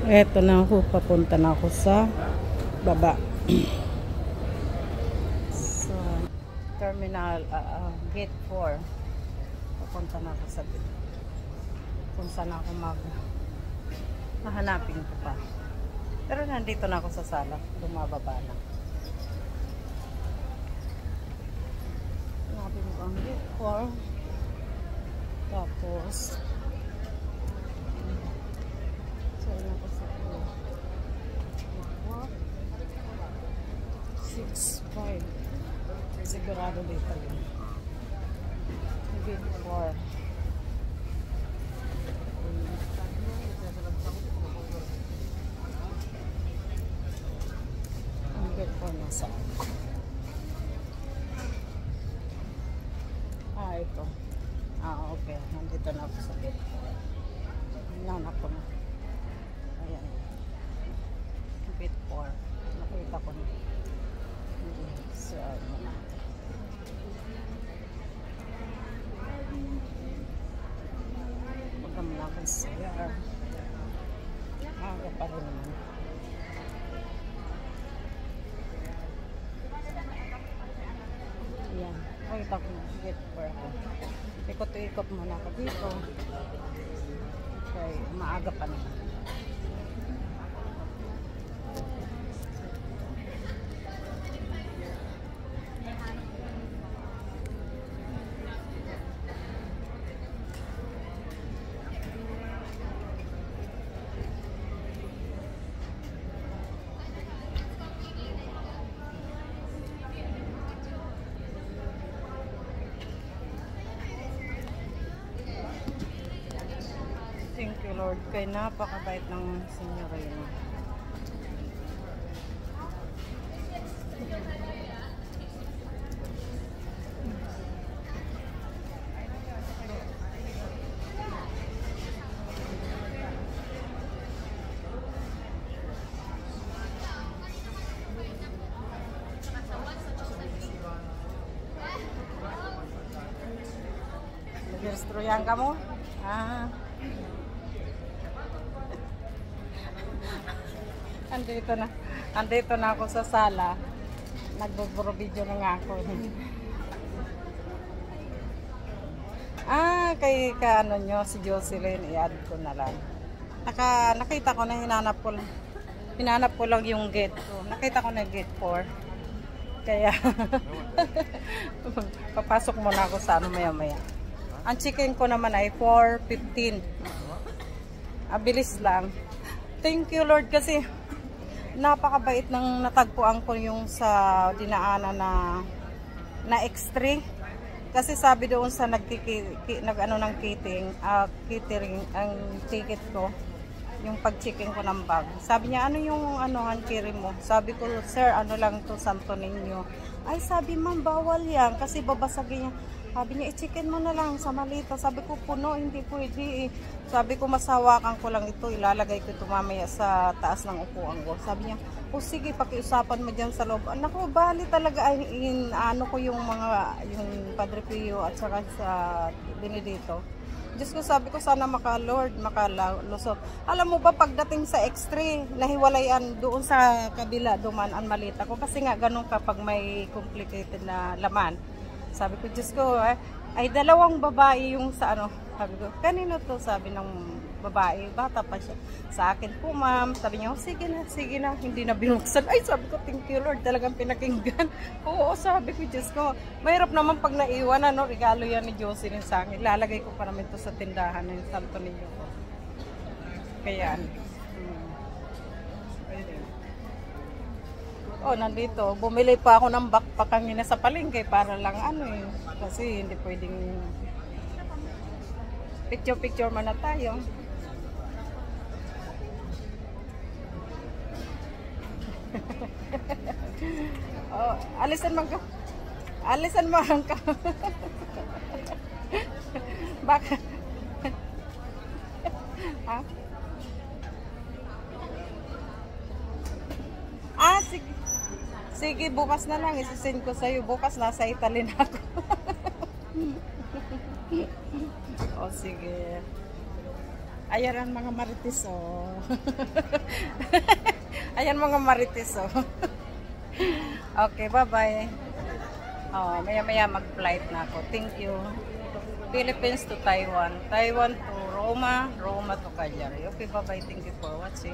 Eto na ako, papunta na ako sa baba. Sa terminal, gate 4. Papunta na ako sa gate. Kung saan ako hahanapin ko pa. Pero nandito na ako sa sala. Lumababa na. Hanapin ko ang gate 4. Tapos so na ko sa 6-5. Sigurado dito yun. Gate 4. Ang gate 4 nasa ito. Okay. Nandito na ako sa gate 4. Hinahanap ko na. Ayan. Gate 4. Nakita ko na. So, punta mo na akong CR. Aga pa rin naman. Ayan. Nakita ko na. Gate 4 ako. Ikot-ikot muna ako dito. Okay. Maaga pa naman. Thank you, Lord. Kay napakabait ng Senyorina. Nag-restroyan ka mo? Andito na ako sa sala. Nagbuburo video na nga ako. Kay ano nyo, si Jocelyn, i-add ko na lang. Nakita ko na hinanap ko lang yung gate ko. Nakita ko na gate 4. Kaya, papasok muna ako sa ano maya-maya. Ang chicken ko naman ay 4.15. Bilis lang. Thank you, Lord, kasi napakabait ng natagpuan ko yung sa dinaanan na X3. Kasi sabi doon sa ng catering ang ticket ko, yung pag-checking ko ng bag. Sabi niya, ano yung hankiri mo? Sabi ko, sir, ano lang to, Santo Niño. Ay, sabi, ma'am, bawal yan kasi babasagin niya. Sabi niya, i-chicken mo na lang sa malita. Sabi ko, puno, hindi pwede. Sabi ko, masawakan ko lang ito. Ilalagay ko ito mamaya sa taas ng upuan ko. Sabi niya, sige, pakiusapan mo dyan sa loob. Anak ko, bali talaga ano ko yung Padre Pio at saka sa Benedito. Diyos ko, sabi ko, sana makalusot. Alam mo ba, pagdating sa X3, nahiwalayan doon sa kabila, duman ang malita ko. Kasi nga, ganun kapag may complicated na laman. Sabi ko, Diyos ko, ay dalawang babae yung sa sabi ko, kanino to? Sabi ng babae, bata pa siya. Sa akin po, ma'am. Sabi niya, sige na, hindi na binuksan. Ay, sabi ko, thank you, Lord, talagang pinakinggan. Oo, sabi ko, Diyos ko, mahirap naman pag naiwan, regalo yan ni Jocelyn sa akin. Lalagay ko pa namin to sa tindahan ng Santo Niño ko. Kaya, nandito. Bumili pa ako ng backpack kanina sa palengke para lang kasi hindi pwedeng picture man na tayo. Alisan mo ka. Baka sige. Sige, bukas na lang. Isisend ko sa'yo. Bukas nasa Italy na ako. Sige. Ayan ang mga marites, oh. Ayan mga marites, oh. Okay, bye-bye. Oh, maya-maya mag-flight na ako. Thank you. Philippines to Taiwan. Taiwan to Roma. Roma to Cagliari. Okay, bye-bye. Thank you for watching.